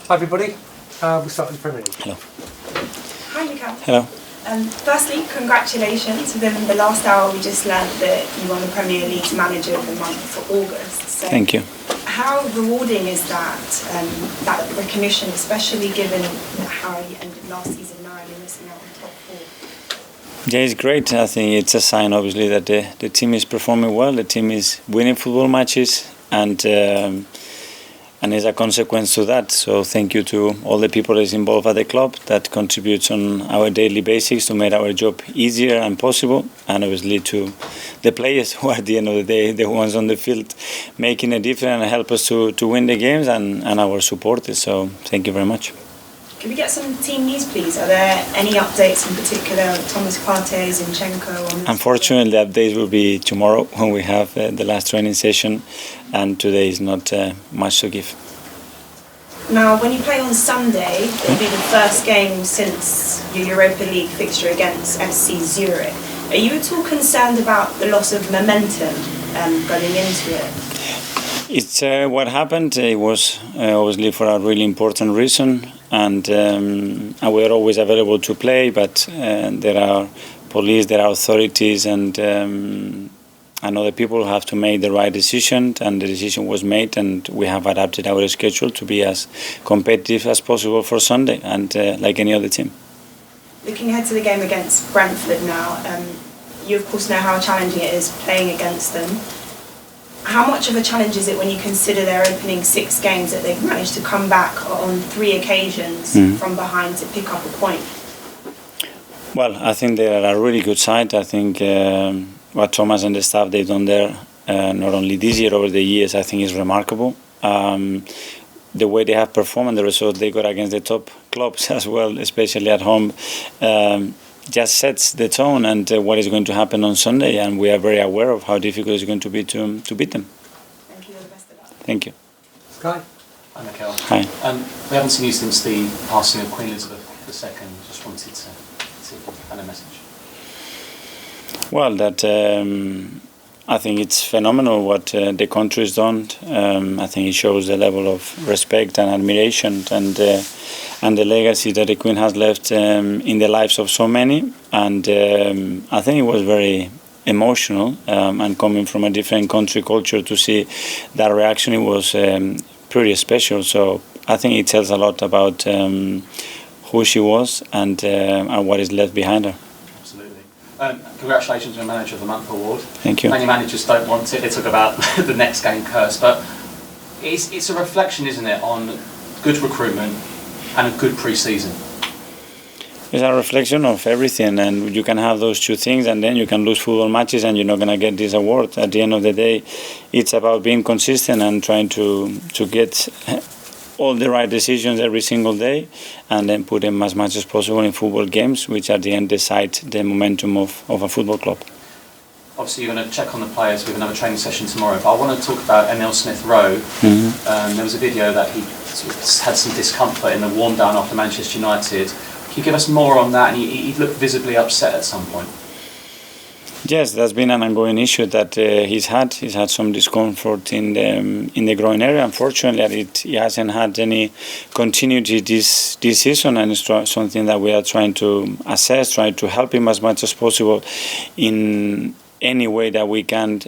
Hi everybody, we'll start with the Premier League. Hello. Hi Mikel. Hello. Firstly, congratulations. Within the last hour we just learned that you won the Premier League's Manager of the Month for August. So thank you. How rewarding is that, that recognition, especially given how you ended last season narrowly missing out on top four? Yeah, it's great. I think it's a sign, obviously, that the team is performing well, the team is winning football matches, and as a consequence to that. So thank you to all the people that's involved at the club that contributes on our daily basis to make our job easier and possible, and obviously to the players who are at the end of the day the ones on the field making a difference and help us to win the games, and our supporters. So thank you very much. Can we get some team news, please? Are there any updates in particular on Thomas Partey, Zinchenko? Unfortunately, the updates will be tomorrow when we have the last training session, and today is not much to give. Now, when you play on Sunday, it'll be the first game since your Europa League fixture against FC Zurich. Are you at all concerned about the loss of momentum going into it? It's what happened. It was obviously for a really important reason, and we are always available to play, but there are police, there are authorities, and other people who have to make the right decision, and the decision was made, and we have adapted our schedule to be as competitive as possible for Sunday, and like any other team. Looking ahead to the game against Brentford now, you of course know how challenging it is playing against them. How much of a challenge is it when you consider their opening 6 games that they've managed to come back on 3 occasions from behind to pick up a point? Well, I think they are a really good side. I think what Thomas and the staff they've done there, not only this year, over the years, I think is remarkable. The way they have performed and the result they got against the top clubs as well, especially at home, just sets the tone and what is going to happen on Sunday, and we are very aware of how difficult it's going to be to beat them. Thank you. All the best of luck. Thank you. Sky. Hi Mikel. Hi. We haven't seen you since the passing of Queen Elizabeth II. Just wanted to see if you had a message. Well, that I think it's phenomenal what the country has done. I think it shows the level of respect and admiration and the legacy that the Queen has left in the lives of so many. And I think it was very emotional, and coming from a different country culture to see that reaction, it was pretty special. So I think it tells a lot about who she was and what is left behind her. Absolutely. Congratulations on the Manager of the Month award. Thank you. Many managers don't want it. They talk about the next game curse, but it's a reflection, isn't it, on good recruitment and a good pre-season. It's a reflection of everything, and you can have those two things and then you can lose football matches and you're not going to get this award. At the end of the day, it's about being consistent and trying to get all the right decisions every single day, and then put them as much as possible in football games, which at the end decide the momentum of a football club. Obviously, you're going to check on the players with another training session tomorrow, but I want to talk about Emile Smith-Rowe. There was a video that he sort of had some discomfort in the warm-down after Manchester United. Can you give us more on that? And he looked visibly upset at some point. Yes, that's been an ongoing issue that he's had. He's had some discomfort in the groin area. Unfortunately, he hasn't had any continuity this season, and it's something that we are trying to assess, trying to help him as much as possible in any way that we can,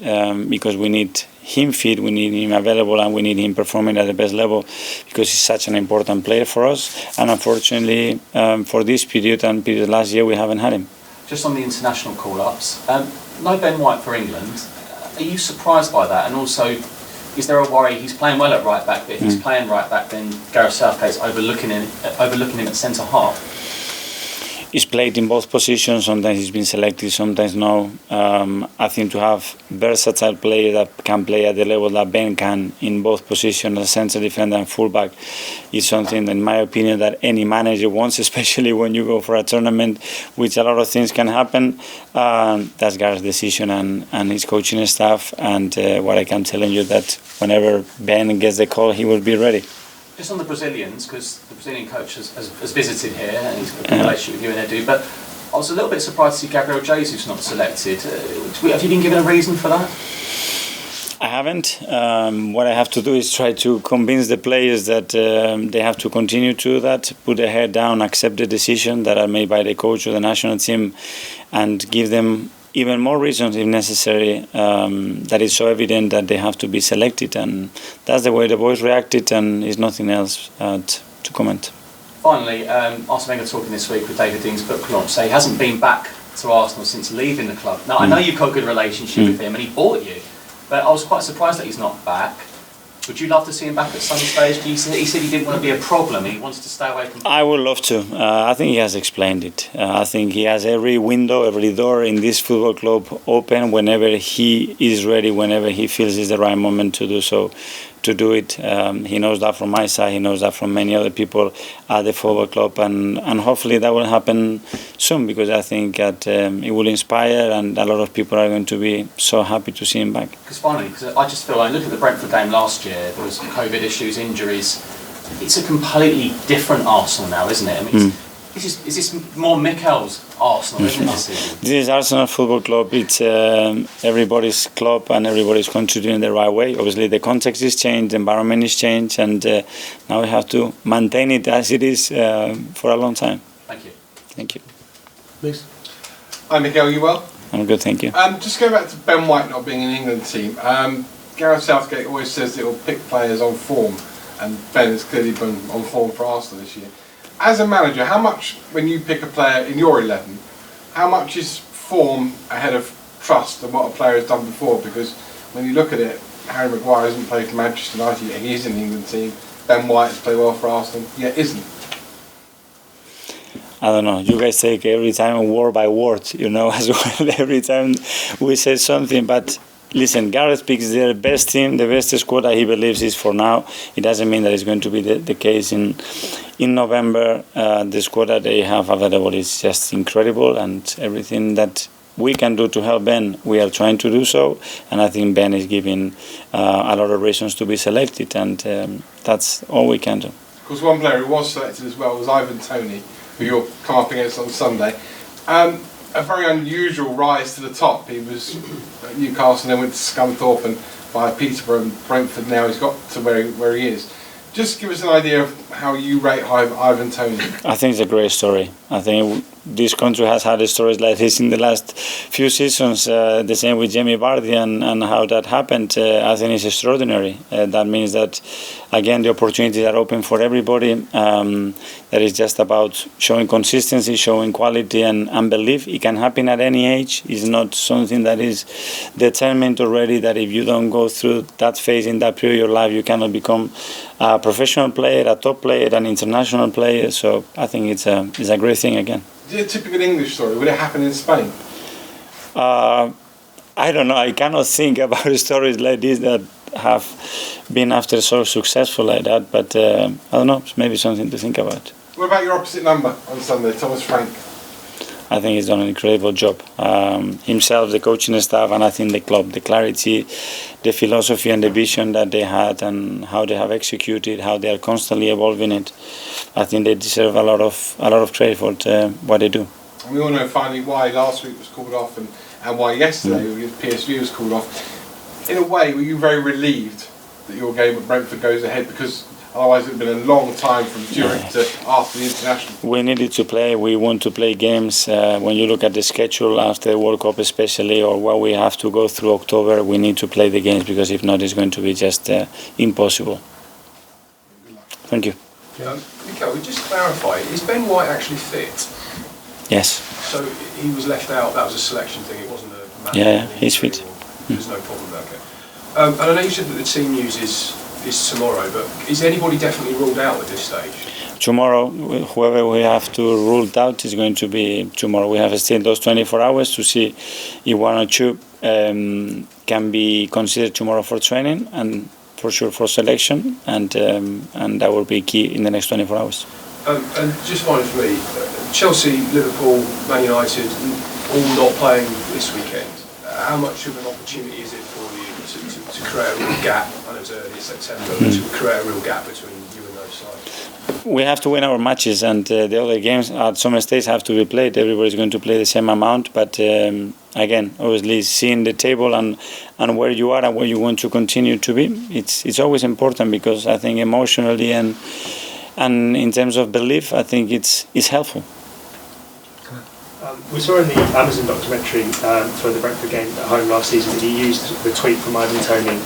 because we need him fit, we need him available, and we need him performing at the best level, because he's such an important player for us. And unfortunately, for this period and period last year, we haven't had him. Just on the international call-ups, no Ben White for England. Are you surprised by that? And also, is there a worry he's playing well at right back, but if he's playing right back, then Gareth Southgate's overlooking him at centre half? He's played in both positions. Sometimes he's been selected, sometimes no. I think to have versatile players that can play at the level that Ben can in both positions, as centre defender and fullback, is something, in my opinion, that any manager wants, especially when you go for a tournament, which a lot of things can happen. That's Gareth's decision and his coaching staff. And what I can tell you that whenever Ben gets the call, he will be ready. Just on the Brazilians, because the Brazilian coach has visited here and he's got a relationship with you and Edu, but I was a little bit surprised to see Gabriel Jesus not selected. Have you been given a reason for that? I haven't. What I have to do is try to convince the players that they have to continue to do that, put their head down, accept the decision that are made by the coach of the national team, and give them even more reasons if necessary. That is so evident that they have to be selected, and that's the way the boys reacted, and there's nothing else to comment. Finally, Arsene Wenger talking this week with David Dean's book launch, so he hasn't been back to Arsenal since leaving the club. Now, I know you've got a good relationship with him and he bought you, but I was quite surprised that he's not back. Would you love to see him back at some stage? He said he didn't want to be a problem, he wants to stay away from... I would love to. I think he has explained it. I think he has every window, every door in this football club open whenever he is ready, whenever he feels it's the right moment to do so. To do it. He knows that from my side, he knows that from many other people at the football club, and hopefully that will happen soon, because I think that it will inspire, and a lot of people are going to be so happy to see him back. Because finally, I just feel like, look at the Brentford game last year, there was COVID issues, injuries. It's a completely different Arsenal now, isn't it? I mean, is this more Mikel's Arsenal, isn't it, this season? This is Arsenal Football Club. It's everybody's club, and everybody's contributing the right way. Obviously, the context is changed, the environment is changed, and now we have to maintain it as it is for a long time. Thank you. Thank you. Please. Hi, Mikel, you well? I'm good, thank you. Just going back to Ben White not being in the England team. Gareth Southgate always says that he'll pick players on form, and Ben has clearly been on form for Arsenal this year. As a manager, how much, when you pick a player in your 11, how much is form ahead of trust and what a player has done before? Because when you look at it, Harry Maguire hasn't played for Manchester United yet, he is in the England team. Ben White has played well for Arsenal, yet isn't. I don't know, you guys take every time word by word, you know, as well, every time we say something, but listen, Gareth picks the best team, the best squad that he believes is for now. It doesn't mean that it's going to be the case in November. The squad that they have available is just incredible, and everything that we can do to help Ben, we are trying to do so. And I think Ben is giving a lot of reasons to be selected, and that's all we can do. Of course, one player who was selected as well was Ivan Toney, who you'll come up against on Sunday. A very unusual rise to the top. He was at Newcastle, then went to Scunthorpe, and by Peterborough and Brentford. Now he's got to where he is. Just give us an idea of how you rate Ivan Toney. I think it's a great story. I think this country has had stories like this in the last few seasons. The same with Jamie Vardy and how that happened. I think it's extraordinary. That means that, again, the opportunities are open for everybody. That is just about showing consistency, showing quality and belief. It can happen at any age. It's not something that is determined already, that if you don't go through that phase in that period of your life, you cannot become a professional player, a top player, an international player. So I think it's a great thing again. Is it a typical English story? Would it happen in Spain? I don't know. I cannot think about stories like this that have been after so successful like that. But I don't know. It's maybe something to think about. What about your opposite number on Sunday, Thomas Frank? I think he's done an incredible job. Himself, the coaching staff, and I think the club, the clarity, the philosophy and the vision that they had, and how they have executed, how they are constantly evolving it. I think they deserve a lot of credit for what they do. And we all know finally why last week was called off and why yesterday PSV was called off. In a way, were you very relieved that your game at Brentford goes ahead, because otherwise it would have been a long time from Zurich to after the international? We needed to play. We want to play games. When you look at the schedule after the World Cup especially, or what we have to go through October, we need to play the games, because if not, it's going to be just impossible. Thank you. Mikel, just clarify, is Ben White actually fit? Yes. So he was left out, that was a selection thing, it wasn't a match? Yeah, he's fit. There's no problem there, okay. And I know you said that the team news is tomorrow, but is anybody definitely ruled out at this stage? Tomorrow, whoever we have to rule out is going to be tomorrow. We have still those 24 hours to see if one or two can be considered tomorrow for training, and for sure for selection, and that will be key in the next 24 hours. And just finally for me, Chelsea, Liverpool, Man United, all not playing this weekend. How much of an opportunity is it for you to create a real gap? I know it's early September, but to create a real gap between you and those sides? We have to win our matches, and the other games at some stage have to be played. Everybody's going to play the same amount, but again, obviously seeing the table and where you are and where you want to continue to be, it's always important, because I think emotionally and in terms of belief, I think it's helpful. We saw in the Amazon documentary for the Brentford game at home last season that you used the tweet from Ivan Toney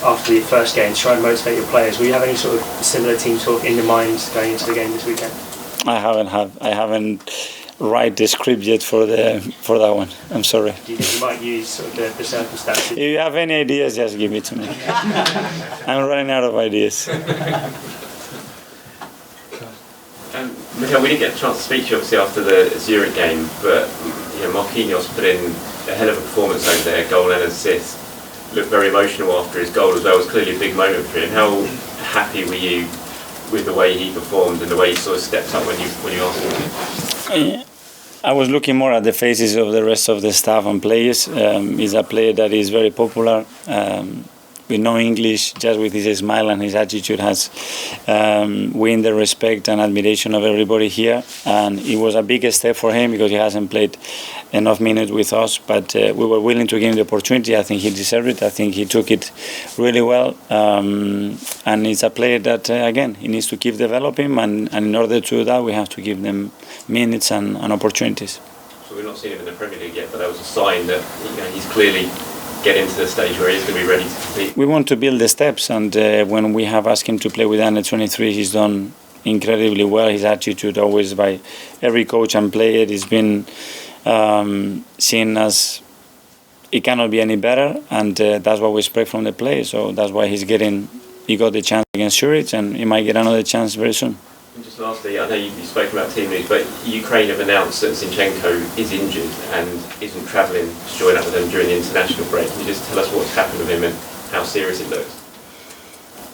after the first game to try and motivate your players. Will you have any sort of similar team talk in your mind going into the game this weekend? I haven't write the script yet for that one. I'm sorry. Do you think you might use sort of the circumstances? If you have any ideas, just give it to me. I'm running out of ideas. Mikel, we didn't get a chance to speak to you obviously after the Zurich game, but Marquinhos put in a hell of a performance over there, goal and assist. Looked very emotional after his goal as well. It was clearly a big moment for him. How happy were you with the way he performed and the way he sort of stepped up when you asked him? I was looking more at the faces of the rest of the staff and players. He's a player that is very popular. With no English, just with his smile and his attitude, has won the respect and admiration of everybody here. And it was a big step for him because he hasn't played enough minutes with us. But we were willing to give him the opportunity. I think he deserved it. I think he took it really well. And he's a player that, again, he needs to keep developing. And in order to do that, we have to give them minutes and opportunities. So we've not seen him in the Premier League yet, but that was a sign that he's clearly getting to the stage where he's going to be ready to compete. We want to build the steps, and when we have asked him to play with under 23, he's done incredibly well. His attitude, always by every coach and player, has been seen as it cannot be any better, and that's what we expect from the player. So that's why he got the chance against Zurich, and he might get another chance very soon. And just lastly, I know you've spoken about team news, but Ukraine have announced that Zinchenko is injured and isn't travelling to join up with them during the international break. Can you just tell us what's happened with him and how serious it looks?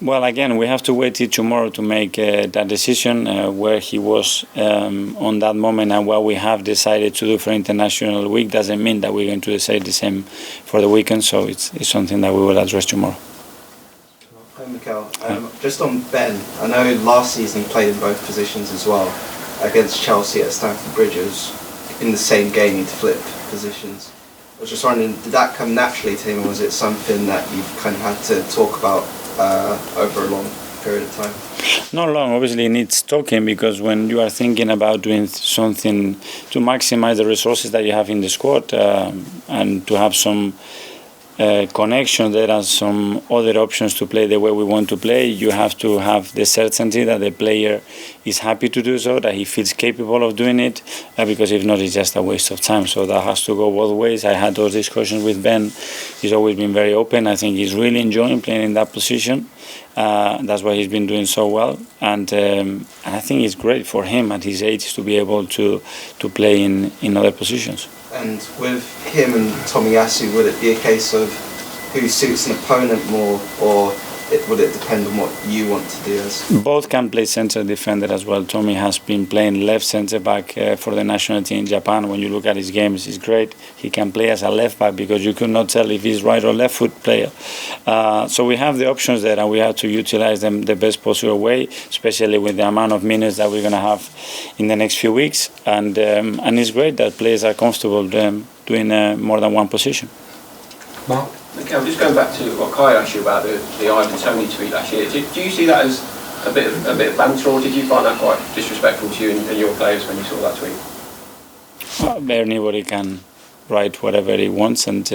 Well, again, we have to wait till tomorrow to make that decision where he was on that moment, and what we have decided to do for International Week doesn't mean that we're going to decide the same for the weekend, so it's something that we will address tomorrow. Hi Mikel, just on Ben, I know last season he played in both positions as well. Against Chelsea at Stamford Bridge, it was in the same game he'd flip positions. I was just wondering, did that come naturally to him, or was it something that you kind of had to talk about over a long period of time? Not long, obviously it needs talking, because when you are thinking about doing something to maximize the resources that you have in the squad and to have some connection, there are some other options to play the way we want to play. You have to have the certainty that the player is happy to do so, that he feels capable of doing it, because if not, it's just a waste of time. So that has to go both ways. I had those discussions with Ben. He's always been very open. I think he's really enjoying playing in that position. That's why he's been doing so well, and I think it's great for him at his age to be able to play in other positions. And with him and Tomiyasu, would it be a case of who suits an opponent more, or would it depend on what you want to do? Both can play centre defender as well. Tommy has been playing left centre back for the national team in Japan. When you look at his games, he's great. He can play as a left back because you could not tell if he's right or left foot player. So we have the options there, and we have to utilize them the best possible way, especially with the amount of minutes that we're going to have in the next few weeks. And it's great that players are comfortable doing more than one position. Mark? Mikel, just going back to what Kai asked you about the Ivan Toney tweet last year, do you see that as a bit of banter, or did you find that quite disrespectful to you and your players when you saw that tweet? Anybody can write whatever he wants, and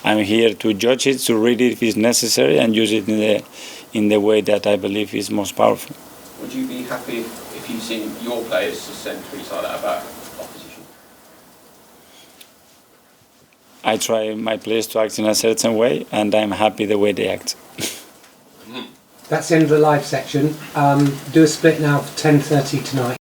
I'm here to judge it, to read it if it's necessary, and use it in the way that I believe is most powerful. Would you be happy if you've seen your players to send tweets like that about opposition? I try my players to act in a certain way, and I'm happy the way they act. That's the end of the live section. Do a split now for 10:30 tonight.